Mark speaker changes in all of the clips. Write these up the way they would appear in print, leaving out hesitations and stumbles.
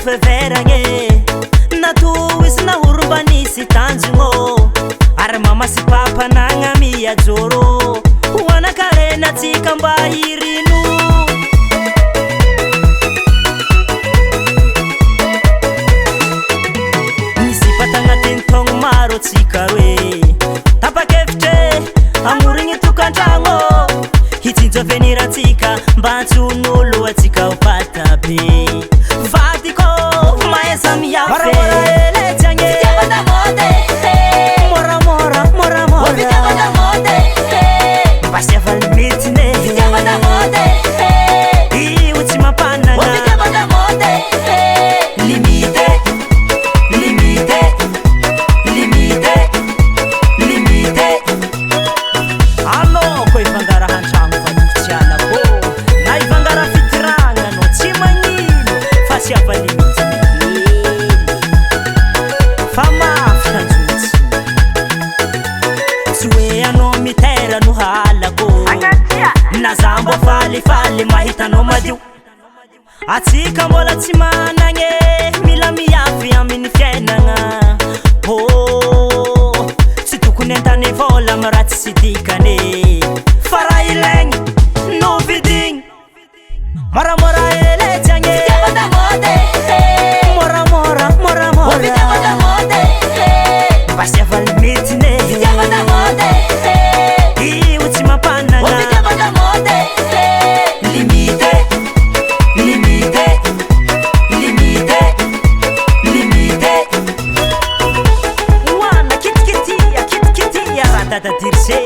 Speaker 1: feveranye natuwisna hurbanisi tanjungo are mama si papa nanga miya joro wana kare na tika mbahirinu nisipatanga tentong maro tsikarwe tapakefte amuringi tukantango hitinzo venira tika mbantunulu atika upata be vadiko maesa miyafe mora mora mora mora Pasha valmitine I ultima panna limite limite limite limite allo koi fangara hanchang fatiala ko nai fangara fitranga no chimanino fascia valmitine fama franzuzi suea no mitera no halago nazambo fali fali mahita no madiu atika mola chimanange mila miyafi amini fenanga oh situkunentane vola marati sidikane faraileng no viding mora mora ele jange mora mora mora mora Pasha valmitine I ultima panna limite limite limite limite wana kitkitia ratata dirse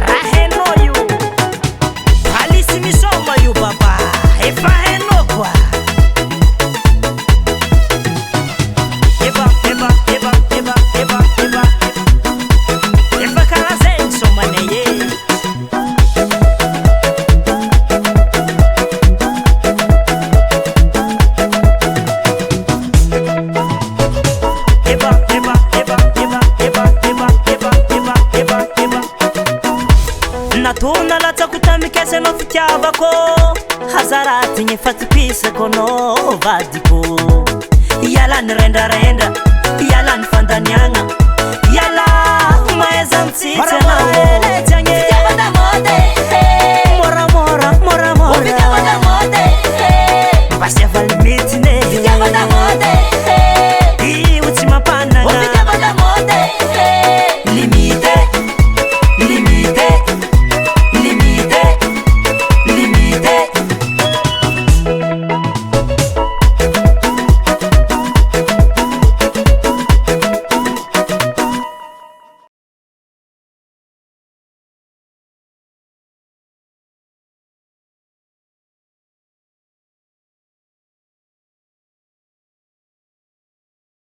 Speaker 1: rahenoyu halisi misoma yu baba efaheno kwa eba eba eba eba eba eba eba kala senso maneye natuna latsa kutamikese no fityavako hazarati nyefatipise kono vadiko yala nrenda renda yala nfandanyanga yala maeza mtsitse na